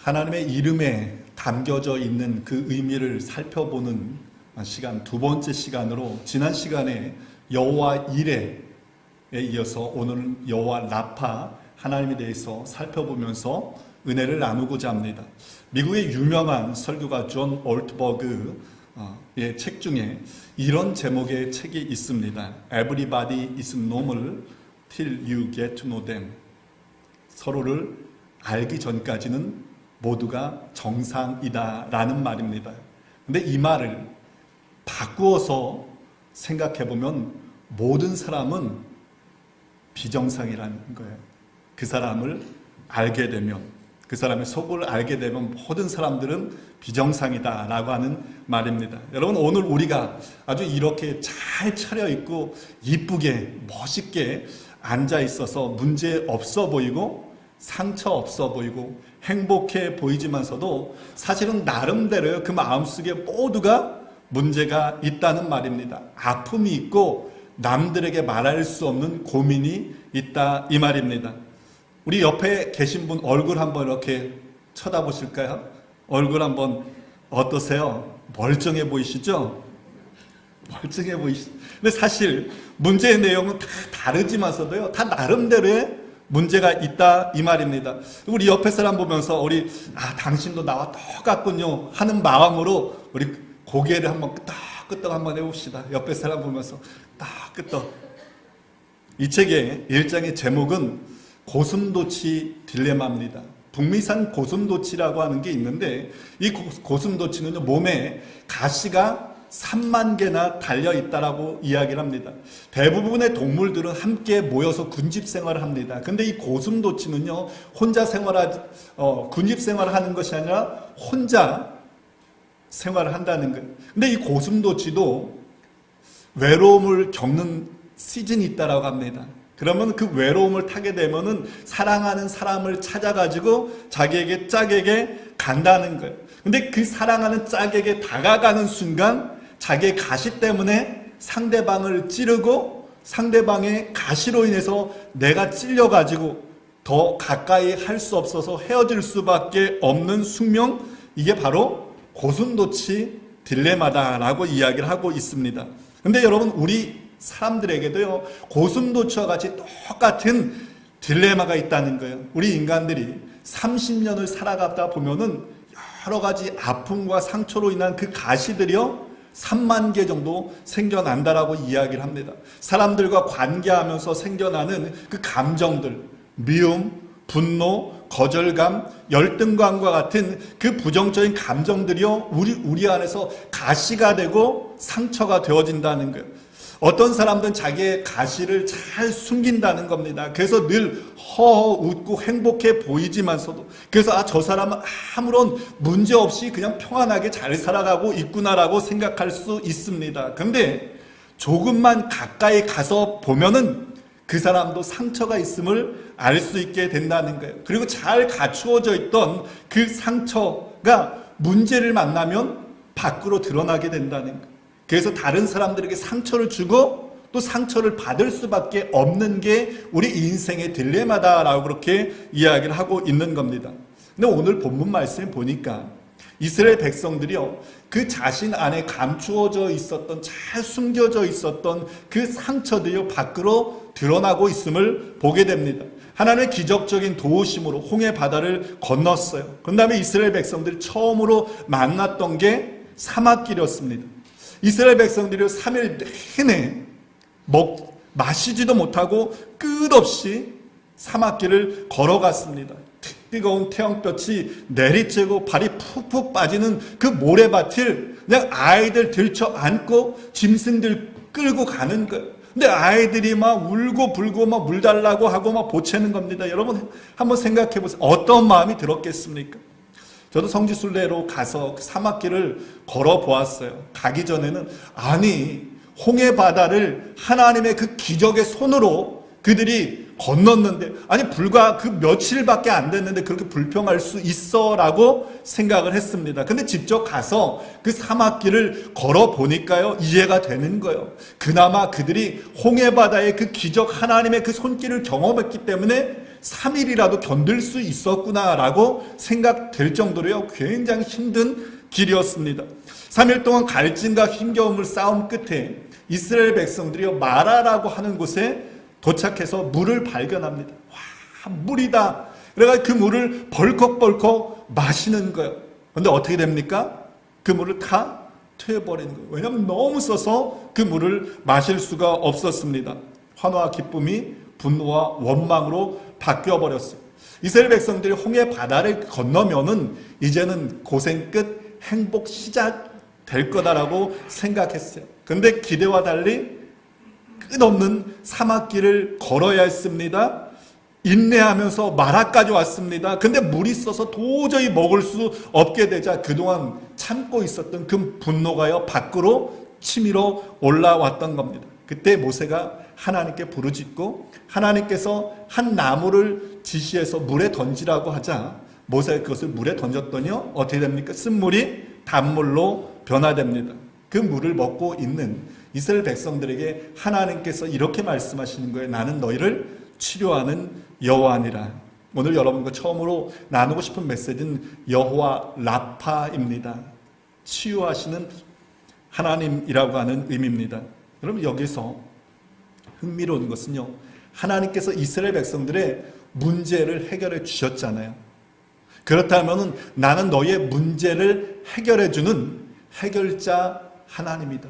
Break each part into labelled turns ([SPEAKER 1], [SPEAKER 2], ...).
[SPEAKER 1] 하나님의 이름에 담겨져 있는 그 의미를 살펴보는 시간, 두 번째 시간으로 지난 시간에 여호와 이레에 이어서 오늘은 여호와 라파 하나님에 대해서 살펴보면서 은혜를 나누고자 합니다. 미국의 유명한 설교가 존 올트버그의 책 중에 이런 제목의 책이 있습니다. Everybody is normal till you get to know them. 서로를 알기 전까지는 모두가 정상이다 라는 말입니다. 근데 이 말을 바꾸어서 생각해보면 모든 사람은 비정상이라는 거예요. 그 사람을 알게 되면, 그 사람의 속을 알게 되면 모든 사람들은 비정상이다 라고 하는 말입니다. 여러분, 오늘 우리가 아주 이렇게 잘 차려입고 이쁘게 멋있게 앉아 있어서 문제 없어 보이고 상처 없어 보이고 행복해 보이지만서도 사실은 나름대로 그 마음속에 모두가 문제가 있다는 말입니다. 아픔이 있고 남들에게 말할 수 없는 고민이 있다 이 말입니다. 우리 옆에 계신 분 얼굴 한번 이렇게 쳐다보실까요? 얼굴 한번 어떠세요? 멀쩡해 보이시죠? 멀쩡해 보이시죠? 근데 사실 문제의 내용은 다 다르지만서도요, 다 나름대로의 문제가 있다 이 말입니다. 우리 옆에 사람 보면서 우리 당신도 나와 똑같군요 하는 마음으로 우리 고개를 한번 끄덕끄덕 한번 해봅시다. 옆에 사람 보면서 끄덕끄덕. 이 책의 1장의 제목은 고슴도치 딜레마입니다. 북미산 고슴도치라고 하는 게 있는데 이 고슴도치는 몸에 가시가 3만 개나 달려있다라고 이야기를 합니다. 대부분의 동물들은 함께 모여서 군집 생활을 합니다. 근데 이 고슴도치는요, 혼자 군집 생활을 하는 것이 아니라 혼자 생활을 한다는 거예요. 근데 이 고슴도치도 외로움을 겪는 시즌이 있다라고 합니다. 그러면 그 외로움을 타게 되면은 사랑하는 사람을 찾아가지고 자기에게 짝에게 간다는 거예요. 근데 그 사랑하는 짝에게 다가가는 순간 자기의 가시 때문에 상대방을 찌르고 상대방의 가시로 인해서 내가 찔려가지고 더 가까이 할 수 없어서 헤어질 수밖에 없는 숙명, 이게 바로 고슴도치 딜레마다라고 이야기를 하고 있습니다. 근데 여러분, 우리 사람들에게도요, 고슴도치와 같이 똑같은 딜레마가 있다는 거예요. 우리 인간들이 30년을 살아가다 보면은 여러 가지 아픔과 상처로 인한 그 가시들이요, 3만 개 정도 생겨난다라고 이야기를 합니다. 사람들과 관계하면서 생겨나는 그 감정들, 미움, 분노, 거절감, 열등감과 같은 그 부정적인 감정들이요, 우리 안에서 가시가 되고 상처가 되어진다는 거예요. 어떤 사람들은 자기의 가시를 잘 숨긴다는 겁니다. 그래서 늘 허허 웃고 행복해 보이지만서도, 그래서 저 사람은 아무런 문제 없이 그냥 평안하게 잘 살아가고 있구나라고 생각할 수 있습니다. 근데 조금만 가까이 가서 보면은 그 사람도 상처가 있음을 알 수 있게 된다는 거예요. 그리고 잘 갖추어져 있던 그 상처가 문제를 만나면 밖으로 드러나게 된다는 거예요. 그래서 다른 사람들에게 상처를 주고 또 상처를 받을 수밖에 없는 게 우리 인생의 딜레마다라고 그렇게 이야기를 하고 있는 겁니다. 근데 오늘 본문 말씀에 보니까 이스라엘 백성들이요, 그 자신 안에 감추어져 있었던, 잘 숨겨져 있었던 그 상처들이 밖으로 드러나고 있음을 보게 됩니다. 하나님의 기적적인 도우심으로 홍해 바다를 건넜어요. 그 다음에 이스라엘 백성들이 처음으로 만났던 게 사막길이었습니다. 이스라엘 백성들이 3일 내내 마시지도 못하고 끝없이 사막길을 걸어갔습니다. 뜨거운 태양볕이 내리쬐고 발이 푹푹 빠지는 그 모래밭을 그냥 아이들 들쳐 안고 짐승들 끌고 가는 거예요. 근데 아이들이 막 울고 불고 막 물 달라고 하고 막 보채는 겁니다. 여러분 한번 생각해 보세요. 어떤 마음이 들었겠습니까? 저도 성지순례로 가서 사막길을 걸어 보았어요. 가기 전에는 홍해 바다를 하나님의 그 기적의 손으로 그들이 건넜는데, 불과 그 며칠밖에 안 됐는데 그렇게 불평할 수 있어 라고 생각을 했습니다. 근데 직접 가서 그 사막길을 걸어 보니까요, 이해가 되는 거예요. 그나마 그들이 홍해 바다의 그 기적, 하나님의 그 손길을 경험했기 때문에 3일이라도 견딜 수 있었구나라고 생각될 정도로요, 굉장히 힘든 길이었습니다. 3일 동안 갈증과 힘겨움을 싸움 끝에 이스라엘 백성들이 마라라고 하는 곳에 도착해서 물을 발견합니다. 와, 물이다. 그래서 그 물을 벌컥벌컥 마시는 거예요. 그런데 어떻게 됩니까? 그 물을 다 퇴해버리는 거예요. 왜냐하면 너무 써서 그 물을 마실 수가 없었습니다. 환호와 기쁨이 분노와 원망으로 바뀌어버렸어요. 이스라엘 백성들이 홍해 바다를 건너면은 이제는 고생 끝 행복 시작될 거다라고 생각했어요. 그런데 기대와 달리 끝없는 사막길을 걸어야 했습니다. 인내하면서 마라까지 왔습니다. 근데 물이 있어서 도저히 먹을 수 없게 되자 그동안 참고 있었던 그 분노가요, 밖으로 치밀어 올라왔던 겁니다. 그때 모세가 하나님께 부르짖고 하나님께서 한 나무를 지시해서 물에 던지라고 하자 모세가 그것을 물에 던졌더니요, 어떻게 됩니까? 쓴물이 단물로 변화됩니다. 그 물을 먹고 있는 이스라엘 백성들에게 하나님께서 이렇게 말씀하시는 거예요. 나는 너희를 치료하는 여호와니라. 오늘 여러분과 처음으로 나누고 싶은 메시지는 여호와 라파입니다. 치유하시는 하나님이라고 하는 의미입니다. 여러분, 여기서 흥미로운 것은요, 하나님께서 이스라엘 백성들의 문제를 해결해 주셨잖아요. 그렇다면 나는 너의 문제를 해결해 주는 해결자 하나님이다.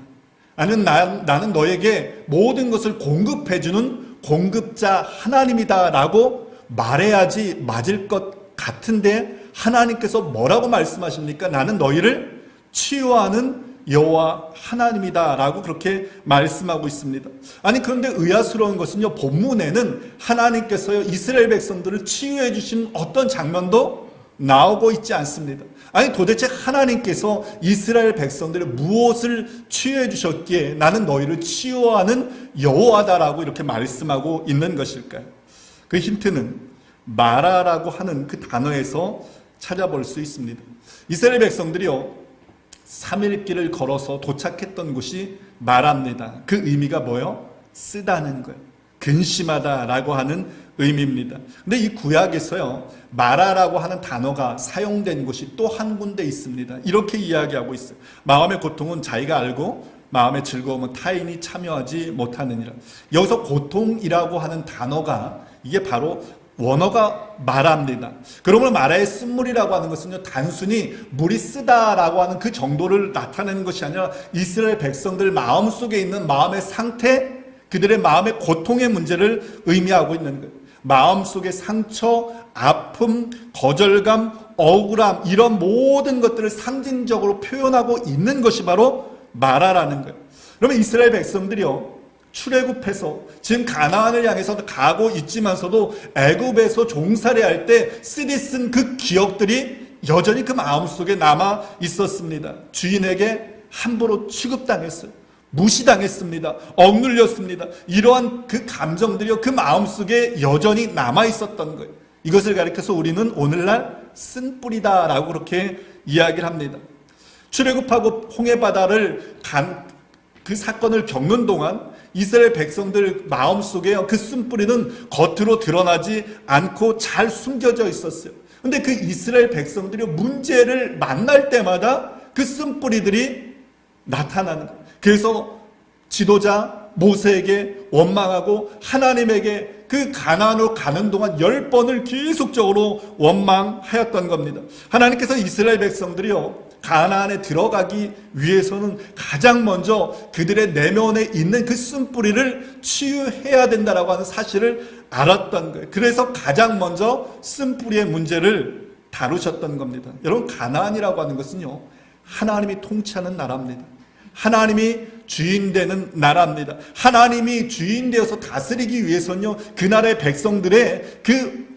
[SPEAKER 1] 아니면 나는 너에게 모든 것을 공급해 주는 공급자 하나님이다 라고 말해야지 맞을 것 같은데 하나님께서 뭐라고 말씀하십니까? 나는 너희를 치유하는 여호와 하나님이다 라고 그렇게 말씀하고 있습니다. 아니, 그런데 의아스러운 것은요, 본문에는 하나님께서요 이스라엘 백성들을 치유해 주신 어떤 장면도 나오고 있지 않습니다. 아니, 도대체 하나님께서 이스라엘 백성들의 무엇을 치유해 주셨기에 나는 너희를 치유하는 여호와다라고 이렇게 말씀하고 있는 것일까요? 그 힌트는 마라라고 하는 그 단어에서 찾아볼 수 있습니다. 이스라엘 백성들이요 3일 길을 걸어서 도착했던 곳이 마라입니다. 그 의미가 뭐예요? 쓰다는 거예요. 근심하다라고 하는 의미입니다. 근데 이 구약에서요 마라라고 하는 단어가 사용된 곳이 또 한 군데 있습니다. 이렇게 이야기하고 있어요. 마음의 고통은 자기가 알고 마음의 즐거움은 타인이 참여하지 못하느니라. 여기서 고통이라고 하는 단어가 이게 바로 원어가 마라입니다. 그러므로 마라의 쓴물이라고 하는 것은요 단순히 물이 쓰다라고 하는 그 정도를 나타내는 것이 아니라 이스라엘 백성들 마음속에 있는 마음의 상태, 그들의 마음의 고통의 문제를 의미하고 있는 거예요. 마음속의 상처, 아픔, 거절감, 억울함, 이런 모든 것들을 상징적으로 표현하고 있는 것이 바로 마라라는 거예요. 그러면 이스라엘 백성들이요 출애굽해서 지금 가나안을 향해서 가고 있지만서도 애굽에서 종살이 할 때 쓰디쓴 그 기억들이 여전히 그 마음속에 남아 있었습니다. 주인에게 함부로 취급당했어요. 무시당했습니다. 억눌렸습니다. 이러한 그 감정들이요 그 마음속에 여전히 남아 있었던 거예요. 이것을 가리켜서 우리는 오늘날 쓴뿌리다라고 그렇게 이야기를 합니다. 출애굽하고 홍해바다를 간 그 사건을 겪는 동안 이스라엘 백성들 마음속에 그 쓴뿌리는 겉으로 드러나지 않고 잘 숨겨져 있었어요. 근데 그 이스라엘 백성들이 문제를 만날 때마다 그 쓴뿌리들이 나타나는 거예요. 그래서 지도자 모세에게 원망하고 하나님에게 그 가나안으로 가는 동안 10번을 계속적으로 원망하였던 겁니다. 하나님께서 이스라엘 백성들이요 가나안에 들어가기 위해서는 가장 먼저 그들의 내면에 있는 그 쓴뿌리를 치유해야 된다라고 하는 사실을 알았던 거예요. 그래서 가장 먼저 쓴뿌리의 문제를 다루셨던 겁니다. 여러분, 가나안이라고 하는 것은요 하나님이 통치하는 나라입니다. 하나님이 주인 되는 나라입니다. 하나님이 주인 되어서 다스리기 위해서는요 그 나라의 백성들의 그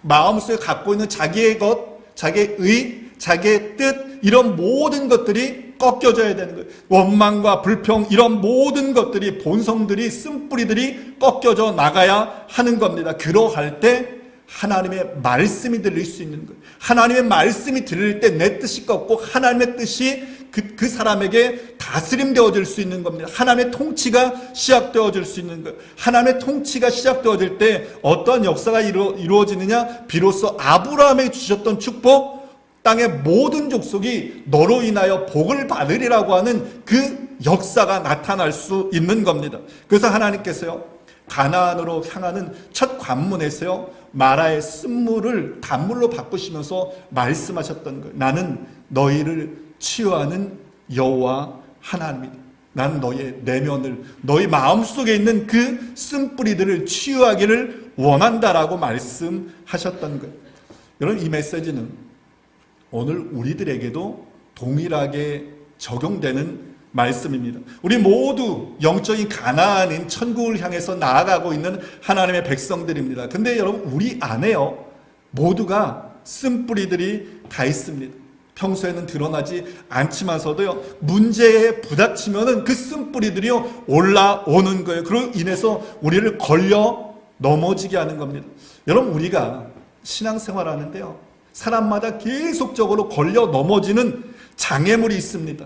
[SPEAKER 1] 마음속에 갖고 있는 자기의 것, 자기의 의, 자기의 뜻, 이런 모든 것들이 꺾여져야 되는 거예요. 원망과 불평, 이런 모든 것들이, 본성들이, 쓴뿌리들이 꺾여져 나가야 하는 겁니다. 그러할 때 하나님의 말씀이 들릴 수 있는 거예요. 하나님의 말씀이 들릴 때 내 뜻이 꺾고 하나님의 뜻이 그 사람에게 다스림되어질 수 있는 겁니다. 하나님의 통치가 시작되어질 수 있는 거예요. 하나님의 통치가 시작되어질 때 어떠한 역사가 이루어지느냐? 비로소 아브라함에게 주셨던 축복, 땅의 모든 족속이 너로 인하여 복을 받으리라고 하는 그 역사가 나타날 수 있는 겁니다. 그래서 하나님께서요, 가나안으로 향하는 첫 관문에서요, 마라의 쓴물을 단물로 바꾸시면서 말씀하셨던 거예요. 나는 너희를 치유하는 여호와 하나님이다. 나는 너희의 내면을, 너희 마음속에 있는 그 쓴뿌리들을 치유하기를 원한다라고 말씀하셨던 거예요. 여러분, 이 메시지는 오늘 우리들에게도 동일하게 적용되는 말씀입니다. 우리 모두 영적인 가나안인 천국을 향해서 나아가고 있는 하나님의 백성들입니다. 근데 여러분, 우리 안에요, 모두가 쓴뿌리들이 다 있습니다. 평소에는 드러나지 않지만서도요, 문제에 부닥치면은 그 쓴뿌리들이요 올라오는 거예요. 그로 인해서 우리를 걸려 넘어지게 하는 겁니다. 여러분, 우리가 신앙생활 하는데요, 사람마다 계속적으로 걸려 넘어지는 장애물이 있습니다.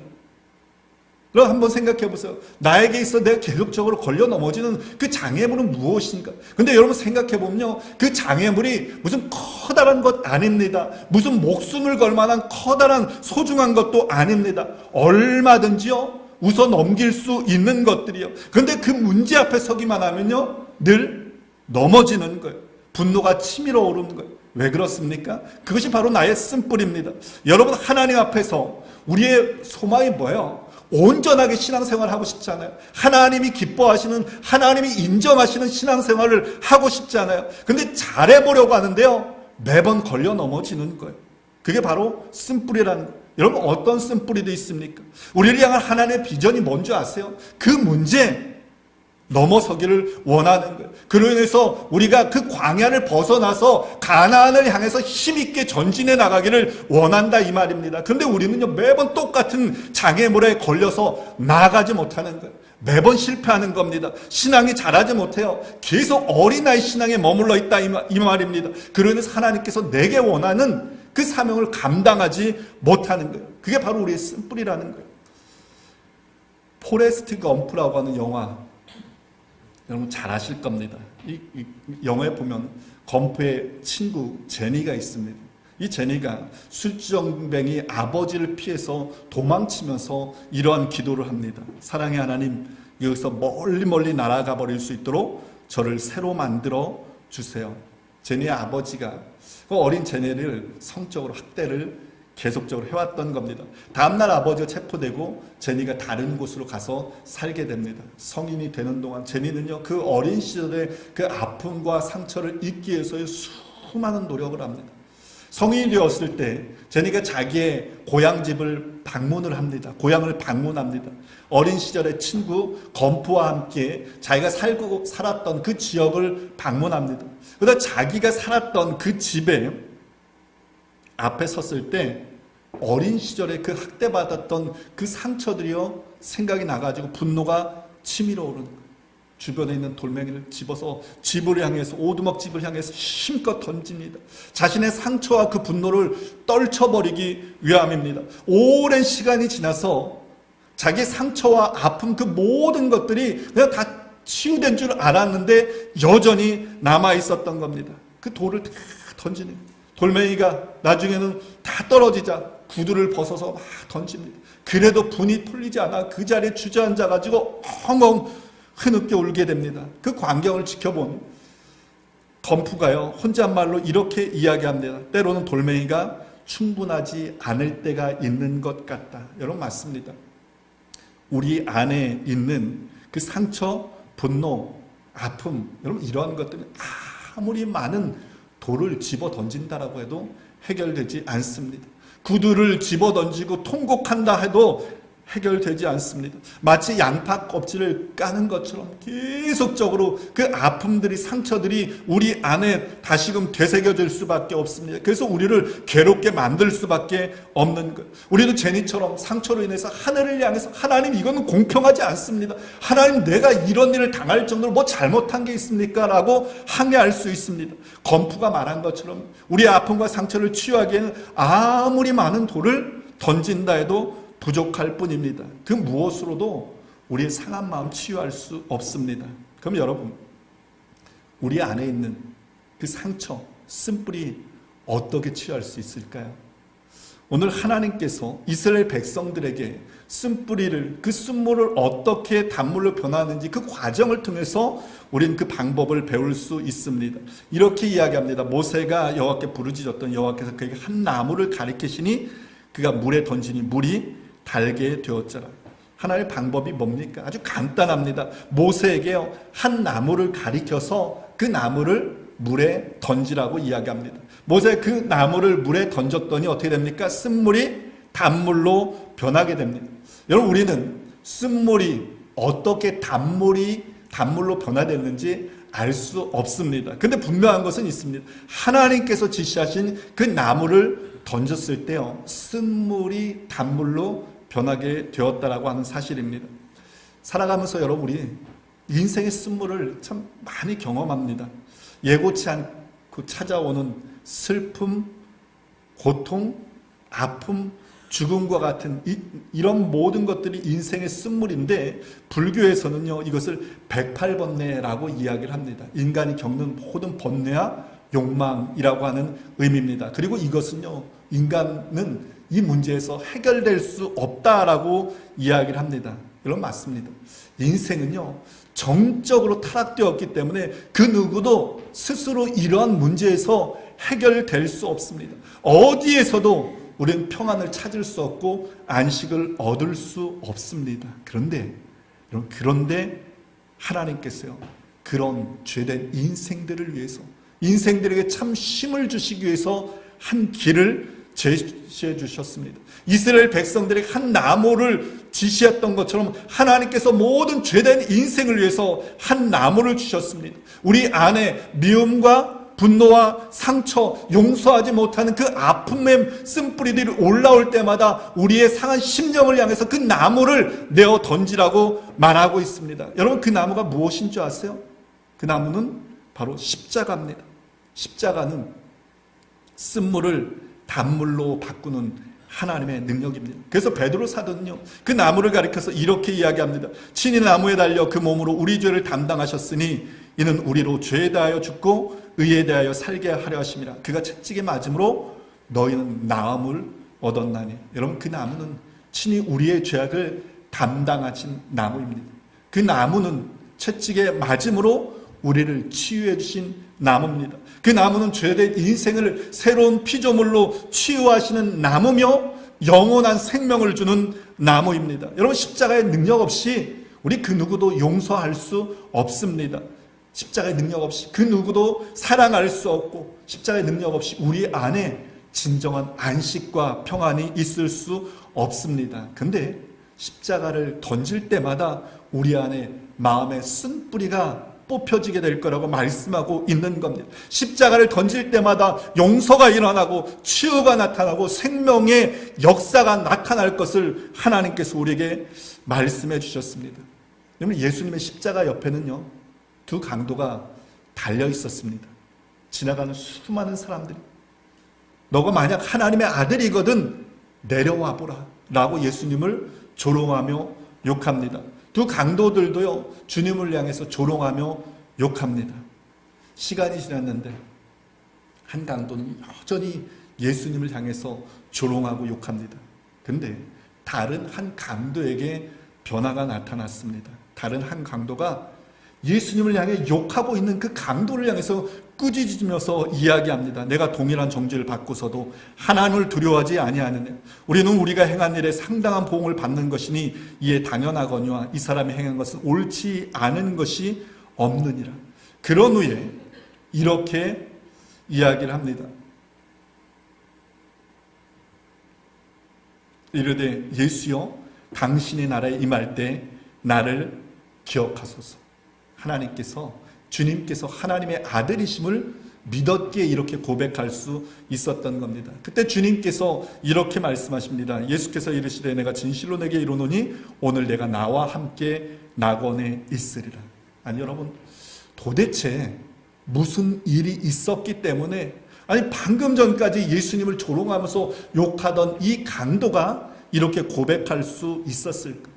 [SPEAKER 1] 그럼 한번 생각해 보세요. 나에게 있어 내가 계속적으로 걸려 넘어지는 그 장애물은 무엇인가? 근데 여러분 생각해 보면요, 그 장애물이 무슨 커다란 것 아닙니다. 무슨 목숨을 걸 만한 커다란 소중한 것도 아닙니다. 얼마든지요 웃어 넘길 수 있는 것들이요. 그런데 그 문제 앞에 서기만 하면요 늘 넘어지는 거예요. 분노가 치밀어 오르는 거예요. 왜 그렇습니까? 그것이 바로 나의 쓴뿌리입니다. 여러분, 하나님 앞에서 우리의 소망이 뭐예요? 온전하게 신앙생활을 하고 싶지 않아요? 하나님이 기뻐하시는, 하나님이 인정하시는 신앙생활을 하고 싶지 않아요? 근데 잘해보려고 하는데요, 매번 걸려 넘어지는 거예요. 그게 바로 쓴뿌리라는 거예요. 여러분, 어떤 쓴뿌리도 있습니까? 우리를 향한 하나님의 비전이 뭔지 아세요? 그 문제 넘어서기를 원하는 거예요. 그로 인해서 우리가 그 광야를 벗어나서 가나안을 향해서 힘있게 전진해 나가기를 원한다, 이 말입니다. 그런데 우리는요, 매번 똑같은 장애물에 걸려서 나아가지 못하는 거예요. 매번 실패하는 겁니다. 신앙이 자라지 못해요. 계속 어린아이 신앙에 머물러 있다, 이 말입니다. 그로 인해서 하나님께서 내게 원하는 그 사명을 감당하지 못하는 거예요. 그게 바로 우리의 쓴뿌리라는 거예요. 포레스트 검프라고 하는 영화, 여러분 잘 아실 겁니다. 이 영화에 보면 검프의 친구 제니가 있습니다. 이 제니가 술주정뱅이 아버지를 피해서 도망치면서 이러한 기도를 합니다. 사랑의 하나님, 여기서 멀리 날아가 버릴 수 있도록 저를 새로 만들어 주세요. 제니의 아버지가 그 어린 제니를 성적으로 학대를 계속적으로 해왔던 겁니다. 다음날 아버지가 체포되고 제니가 다른 곳으로 가서 살게 됩니다. 성인이 되는 동안 제니는요, 그 어린 시절의 그 아픔과 상처를 잊기 위해서의 수많은 노력을 합니다. 성인이 되었을 때 제니가 자기의 고향집을 방문을 합니다. 고향을 방문합니다. 어린 시절의 친구 검프와 함께 자기가 살았던 그 지역을 방문합니다. 그러다 자기가 살았던 그 집에 앞에 섰을 때 어린 시절에 그 학대받았던 그 상처들이요 생각이 나가지고 분노가 치밀어 오르는 거예요. 주변에 있는 돌멩이를 집어서 집을 향해서, 오두막집을 향해서 힘껏 던집니다. 자신의 상처와 그 분노를 떨쳐버리기 위함입니다. 오랜 시간이 지나서 자기 상처와 아픔, 그 모든 것들이 그냥 다 치유된 줄 알았는데 여전히 남아있었던 겁니다. 그 돌을 다 던지는 거예요. 돌멩이가 나중에는 다 떨어지자 구두를 벗어서 막 던집니다. 그래도 분이 풀리지 않아 그 자리에 주저앉아가지고 엉엉 흐느껴 울게 됩니다. 그 광경을 지켜본 검프가요, 혼잣말로 이렇게 이야기합니다. 때로는 돌멩이가 충분하지 않을 때가 있는 것 같다. 여러분, 맞습니다. 우리 안에 있는 그 상처, 분노, 아픔, 여러분 이러한 것들은 아무리 많은 돌을 집어 던진다라고 해도 해결되지 않습니다. 구두를 집어 던지고 통곡한다 해도 해결되지 않습니다. 마치 양파 껍질을 까는 것처럼 계속적으로 그 아픔들이, 상처들이 우리 안에 다시금 되새겨질 수밖에 없습니다. 그래서 우리를 괴롭게 만들 수밖에 없는 거예요. 우리도 제니처럼 상처로 인해서 하늘을 향해서 하나님, 이거는 공평하지 않습니다. 하나님, 내가 이런 일을 당할 정도로 뭐 잘못한 게 있습니까? 라고 항의할 수 있습니다. 검프가 말한 것처럼 우리 아픔과 상처를 치유하기에는 아무리 많은 돌을 던진다 해도 부족할 뿐입니다. 그 무엇으로도 우리의 상한 마음 치유할 수 없습니다. 그럼 여러분, 우리 안에 있는 그 상처, 쓴뿌리 어떻게 치유할 수 있을까요? 오늘 하나님께서 이스라엘 백성들에게 쓴뿌리를, 그 쓴물을 어떻게 단물로 변화하는지 그 과정을 통해서 우리는 그 방법을 배울 수 있습니다. 이렇게 이야기합니다. 모세가 여호와께 부르짖었던 여호와께서 그에게 한 나무를 가리키시니 그가 물에 던지니 물이 달게 되었더라. 하나의 방법이 뭡니까? 아주 간단합니다. 모세에게 한 나무를 가리켜서 그 나무를 물에 던지라고 이야기합니다. 모세가 그 나무를 물에 던졌더니 어떻게 됩니까? 쓴물이 단물로 변하게 됩니다. 여러분, 우리는 쓴물이 어떻게 단물로 변화되는지 알 수 없습니다. 근데 분명한 것은 있습니다. 하나님께서 지시하신 그 나무를 던졌을 때요, 쓴물이 단물로 변하게 되었다라고 하는 사실입니다. 살아가면서 여러분, 우리 인생의 쓴물을 참 많이 경험합니다. 예고치 않고 찾아오는 슬픔, 고통, 아픔, 죽음과 같은 이런 모든 것들이 인생의 쓴물인데, 불교에서는요 이것을 108번뇌라고 이야기를 합니다. 인간이 겪는 모든 번뇌와 욕망이라고 하는 의미입니다. 그리고 이것은요, 인간은 이 문제에서 해결될 수 없다라고 이야기를 합니다. 여러분, 맞습니다. 인생은요 정적으로 타락되었기 때문에 그 누구도 스스로 이러한 문제에서 해결될 수 없습니다. 어디에서도 우리는 평안을 찾을 수 없고 안식을 얻을 수 없습니다. 그런데 하나님께서요, 그런 죄된 인생들을 위해서, 인생들에게 참 힘을 주시기 위해서 한 길을 제시해 주셨습니다. 이스라엘 백성들에게 한 나무를 지시했던 것처럼 하나님께서 모든 죄된 인생을 위해서 한 나무를 주셨습니다. 우리 안에 미움과 분노와 상처, 용서하지 못하는 그 아픔의 쓴뿌리들이 올라올 때마다 우리의 상한 심령을 향해서 그 나무를 내어 던지라고 말하고 있습니다. 여러분, 그 나무가 무엇인 줄 아세요? 그 나무는 바로 십자가입니다. 십자가는 쓴물을 단물로 바꾸는 하나님의 능력입니다. 그래서 베드로 사도는요, 그 나무를 가리켜서 이렇게 이야기합니다. 친히 나무에 달려 그 몸으로 우리 죄를 담당하셨으니 이는 우리로 죄에 대하여 죽고 의에 대하여 살게 하려 하심이라. 그가 채찍에 맞음으로 너희는 나음을 얻었나니. 여러분, 그 나무는 친히 우리의 죄악을 담당하신 나무입니다. 그 나무는 채찍에 맞음으로 우리를 치유해 주신 나무입니다. 그 나무는 죄된 인생을 새로운 피조물로 치유하시는 나무며 영원한 생명을 주는 나무입니다. 여러분, 십자가의 능력 없이 우리 그 누구도 용서할 수 없습니다. 십자가의 능력 없이 그 누구도 사랑할 수 없고, 십자가의 능력 없이 우리 안에 진정한 안식과 평안이 있을 수 없습니다. 근데 십자가를 던질 때마다 우리 안에 마음의 쓴뿌리가 뽑혀지게 될 거라고 말씀하고 있는 겁니다. 십자가를 던질 때마다 용서가 일어나고 치유가 나타나고 생명의 역사가 나타날 것을 하나님께서 우리에게 말씀해 주셨습니다. 여러분, 예수님의 십자가 옆에는요, 두 강도가 달려 있었습니다. 지나가는 수많은 사람들이 너가 만약 하나님의 아들이거든 내려와 보라 라고 예수님을 조롱하며 욕합니다. 두 강도들도요, 주님을 향해서 조롱하며 욕합니다. 시간이 지났는데 한 강도는 여전히 예수님을 향해서 조롱하고 욕합니다. 근데 다른 한 강도에게 변화가 나타났습니다. 다른 한 강도가 예수님을 향해 욕하고 있는 그 강도를 향해서 꾸짖으면서 이야기합니다. 내가 동일한 정죄를 받고서도 하나님을 두려워하지 아니하느냐. 우리는 우리가 행한 일에 상당한 보응을 받는 것이니 이에 당연하거니와 이 사람이 행한 것은 옳지 않은 것이 없느니라. 그런 후에 이렇게 이야기를 합니다. 이르되 예수여, 당신의 나라에 임할 때 나를 기억하소서. 하나님께서, 주님께서 하나님의 아들이심을 믿었기에 이렇게 고백할 수 있었던 겁니다. 그때 주님께서 이렇게 말씀하십니다. 예수께서 이르시되 내가 진실로 내게 이르노니 오늘 내가 나와 함께 낙원에 있으리라. 아니 여러분, 도대체 무슨 일이 있었기 때문에, 아니 방금 전까지 예수님을 조롱하면서 욕하던 이 강도가 이렇게 고백할 수 있었을까?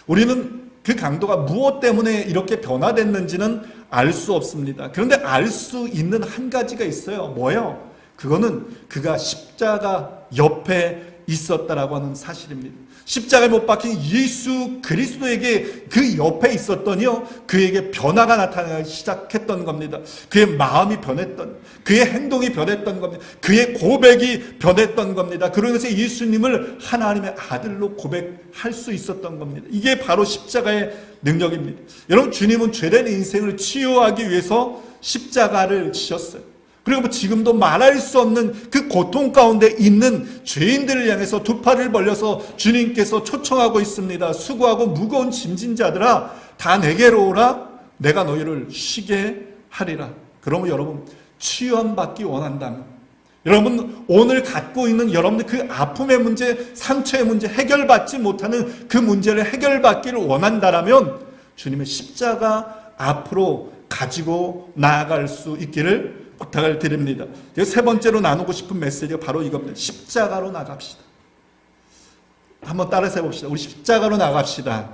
[SPEAKER 1] 우리는 그 강도가 무엇 때문에 이렇게 변화됐는지는 알 수 없습니다. 그런데 알 수 있는 한 가지가 있어요. 뭐예요? 그거는 그가 십자가 옆에 있었다라고 하는 사실입니다. 십자가에 못 박힌 예수 그리스도에게 그 옆에 있었더니요, 그에게 변화가 나타나기 시작했던 겁니다. 그의 마음이 변했던, 그의 행동이 변했던 겁니다. 그의 고백이 변했던 겁니다. 그러고 나서 예수님을 하나님의 아들로 고백할 수 있었던 겁니다. 이게 바로 십자가의 능력입니다. 여러분, 주님은 죄된 인생을 치유하기 위해서 십자가를 지셨어요. 그리고 지금도 말할 수 없는 그 고통 가운데 있는 죄인들을 향해서 두 팔을 벌려서 주님께서 초청하고 있습니다. 수고하고 무거운 짐진 자들아, 다 내게로 오라. 내가 너희를 쉬게 하리라. 그러면 여러분, 치유함 받기 원한다면, 여러분 오늘 갖고 있는 여러분들 그 아픔의 문제, 상처의 문제, 해결받지 못하는 그 문제를 해결받기를 원한다라면 주님의 십자가 앞으로 가지고 나아갈 수 있기를 부탁을 드립니다. 세 번째로 나누고 싶은 메시지가 바로 이겁니다. 십자가로 나갑시다. 한번 따라서 해봅시다. 우리 십자가로 나갑시다.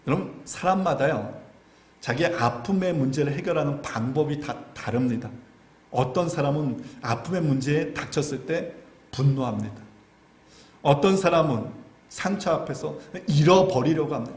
[SPEAKER 1] 여러분, 사람마다요, 자기의 아픔의 문제를 해결하는 방법이 다 다릅니다. 어떤 사람은 아픔의 문제에 닥쳤을 때 분노합니다. 어떤 사람은 상처 앞에서 잃어버리려고 합니다.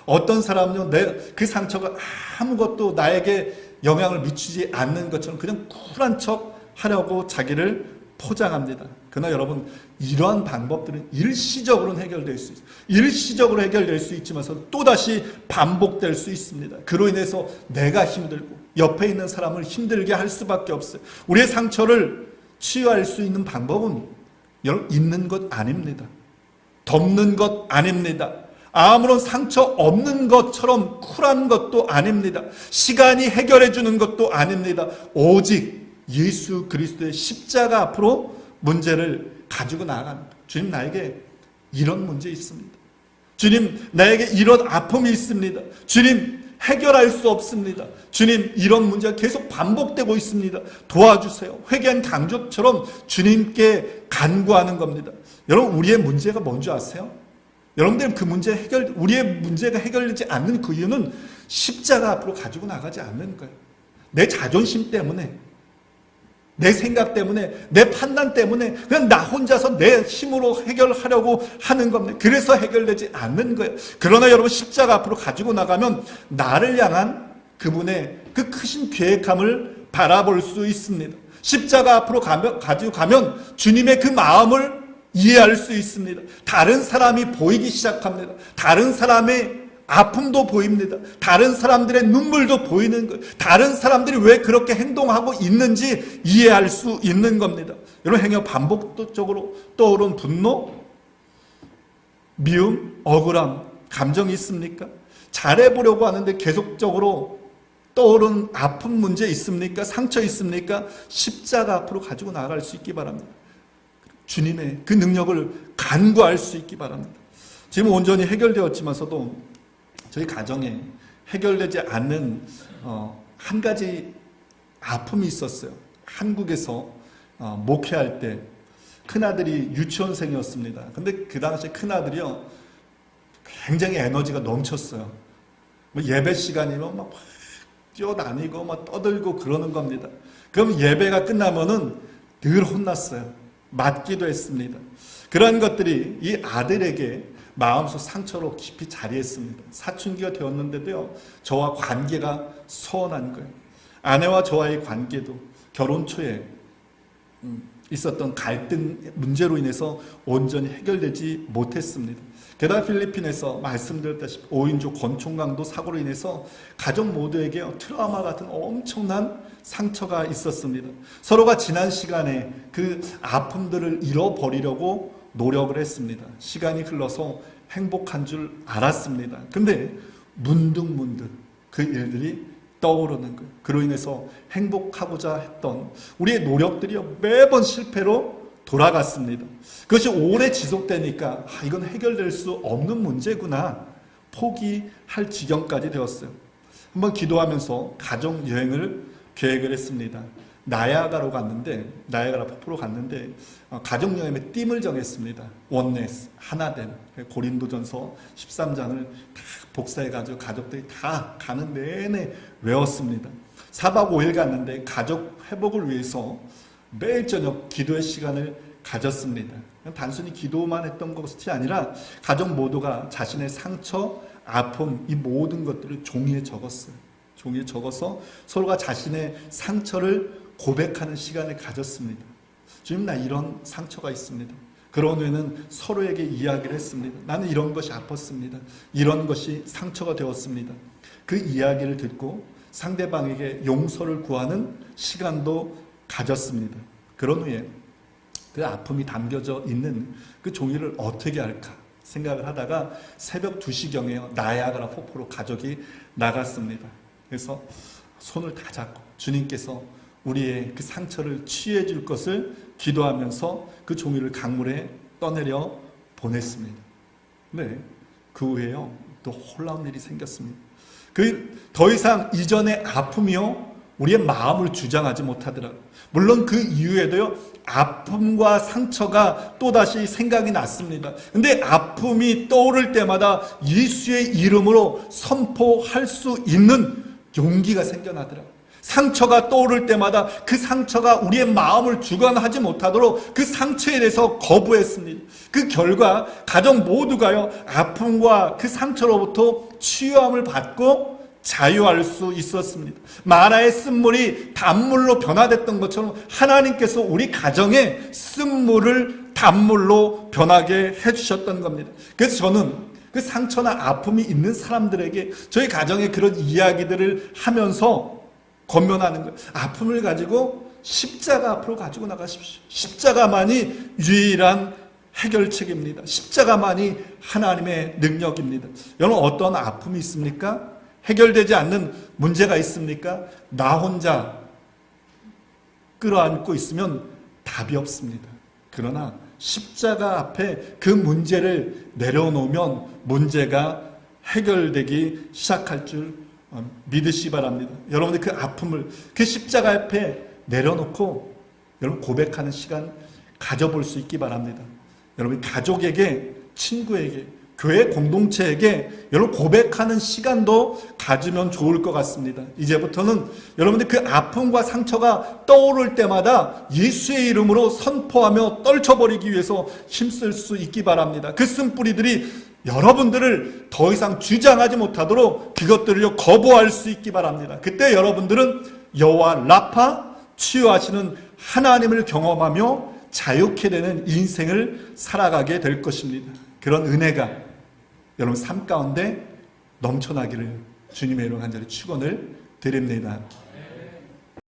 [SPEAKER 1] 어떤 사람은요, 그 상처가 아무것도 나에게 영향을 미치지 않는 것처럼 그냥 쿨한 척 하려고 자기를 포장합니다. 그러나 여러분, 이러한 방법들은 일시적으로는 해결될 수 있어요. 일시적으로 해결될 수 있지만서 또다시 반복될 수 있습니다. 그로 인해서 내가 힘들고 옆에 있는 사람을 힘들게 할 수밖에 없어요. 우리의 상처를 치유할 수 있는 방법은 여러분, 있는 것 아닙니다. 덮는 것 아닙니다. 아무런 상처 없는 것처럼 쿨한 것도 아닙니다. 시간이 해결해 주는 것도 아닙니다. 오직 예수 그리스도의 십자가 앞으로 문제를 가지고 나아갑니다. 주님, 나에게 이런 문제 있습니다. 주님, 나에게 이런 아픔이 있습니다. 주님, 해결할 수 없습니다. 주님, 이런 문제가 계속 반복되고 있습니다. 도와주세요. 회개한 강조처럼 주님께 간구하는 겁니다. 여러분, 우리의 문제가 뭔지 아세요? 여러분들 그 문제 우리의 문제가 해결되지 않는 그 이유는 십자가 앞으로 가지고 나가지 않는 거예요. 내 자존심 때문에, 내 생각 때문에, 내 판단 때문에 그냥 나 혼자서 내 힘으로 해결하려고 하는 겁니다. 그래서 해결되지 않는 거예요. 그러나 여러분, 십자가 앞으로 가지고 나가면 나를 향한 그분의 그 크신 계획함을 바라볼 수 있습니다. 십자가 앞으로 가지고 가면 주님의 그 마음을 이해할 수 있습니다. 다른 사람이 보이기 시작합니다. 다른 사람의 아픔도 보입니다. 다른 사람들의 눈물도 보이는 거예요. 다른 사람들이 왜 그렇게 행동하고 있는지 이해할 수 있는 겁니다. 여러분, 행여 반복적으로 떠오른 분노, 미움, 억울함, 감정이 있습니까? 잘해보려고 하는데 계속적으로 떠오른 아픈 문제 있습니까? 상처 있습니까? 십자가 앞으로 가지고 나아갈 수 있기 바랍니다. 주님의 그 능력을 간구할 수 있기 바랍니다. 지금 온전히 해결되었지만서도 저희 가정에 해결되지 않는 한 가지 아픔이 있었어요. 한국에서 목회할 때 큰아들이 유치원생이었습니다. 근데 그 당시에 큰아들이요, 굉장히 에너지가 넘쳤어요. 예배 시간이면 막 뛰어다니고 막 떠들고 그러는 겁니다. 그럼 예배가 끝나면은 늘 혼났어요. 맞기도 했습니다. 그러한 것들이 이 아들에게 마음속 상처로 깊이 자리했습니다. 사춘기가 되었는데도요, 저와 관계가 소원한 거예요. 아내와 저와의 관계도 결혼 초에 있었던 갈등 문제로 인해서 온전히 해결되지 못했습니다. 게다가 필리핀에서 말씀드렸다시피 5인조 권총강도 사고로 인해서 가족 모두에게 트라우마 같은 엄청난 상처가 있었습니다. 서로가 지난 시간에 그 아픔들을 잃어버리려고 노력을 했습니다. 시간이 흘러서 행복한 줄 알았습니다. 근데 문득문득 그 일들이 떠오르는 거예요. 그로 인해서 행복하고자 했던 우리의 노력들이 매번 실패로 돌아갔습니다. 그것이 오래 지속되니까 이건 해결될 수 없는 문제구나 포기할 지경까지 되었어요. 한번 기도하면서 가족 여행을 계획을 했습니다. 나야가라 폭포로 갔는데 가족여행의 띠을 정했습니다. 원네스, 하나됨. 고린도전서 13장을 다 복사해가지고 가족들이 다 가는 내내 외웠습니다. 4박 5일 갔는데 가족 회복을 위해서 매일 저녁 기도의 시간을 가졌습니다. 단순히 기도만 했던 것이 아니라 가족 모두가 자신의 상처, 아픔, 이 모든 것들을 종이에 적었어요. 종이에 적어서 서로가 자신의 상처를 고백하는 시간을 가졌습니다. 주님, 나 이런 상처가 있습니다. 그런 후에는 서로에게 이야기를 했습니다. 나는 이런 것이 아팠습니다. 이런 것이 상처가 되었습니다. 그 이야기를 듣고 상대방에게 용서를 구하는 시간도 가졌습니다. 그런 후에 그 아픔이 담겨져 있는 그 종이를 어떻게 할까 생각을 하다가 새벽 2시경에 나야가라 폭포로 가족이 나갔습니다. 그래서 손을 다 잡고 주님께서 우리의 그 상처를 치유해 줄 것을 기도하면서 그 종이를 강물에 떠내려 보냈습니다. 네, 그 후에요 또 놀라운 일이 생겼습니다. 더 이상 이전의 아픔이요 우리의 마음을 주장하지 못하더라고요. 물론 그 이후에도요 아픔과 상처가 또다시 생각이 났습니다. 근데 아픔이 떠오를 때마다 예수의 이름으로 선포할 수 있는 용기가 생겨나더라고요. 상처가 떠오를 때마다 그 상처가 우리의 마음을 주관하지 못하도록 그 상처에 대해서 거부했습니다. 그 결과 가정 모두가요 아픔과 그 상처로부터 치유함을 받고 자유할 수 있었습니다. 마라의 쓴물이 단물로 변화됐던 것처럼 하나님께서 우리 가정에 쓴물을 단물로 변하게 해주셨던 겁니다. 그래서 저는 그 상처나 아픔이 있는 사람들에게 저희 가정에 그런 이야기들을 하면서 권면하는 거예요. 아픔을 가지고 십자가 앞으로 가지고 나가십시오. 십자가만이 유일한 해결책입니다. 십자가만이 하나님의 능력입니다. 여러분 어떤 아픔이 있습니까? 해결되지 않는 문제가 있습니까? 나 혼자 끌어안고 있으면 답이 없습니다. 그러나 십자가 앞에 그 문제를 내려놓으면 문제가 해결되기 시작할 줄 믿으시기 바랍니다. 여러분들 그 아픔을 그 십자가 앞에 내려놓고 여러분 고백하는 시간 가져볼 수 있기 바랍니다. 여러분 가족에게, 친구에게, 교회 공동체에게 여러분 고백하는 시간도 가지면 좋을 것 같습니다. 이제부터는 여러분들 그 아픔과 상처가 떠오를 때마다 예수의 이름으로 선포하며 떨쳐버리기 위해서 힘쓸 수 있기 바랍니다. 그 쓴뿌리들이 여러분들을 더 이상 주장하지 못하도록 그것들을 거부할 수 있기 바랍니다. 그때 여러분들은 여호와 라파, 치유하시는 하나님을 경험하며 자유케 되는 인생을 살아가게 될 것입니다. 그런 은혜가 여러분 삶 가운데 넘쳐나기를 주님의 이름 간절히 축원을 드립니다.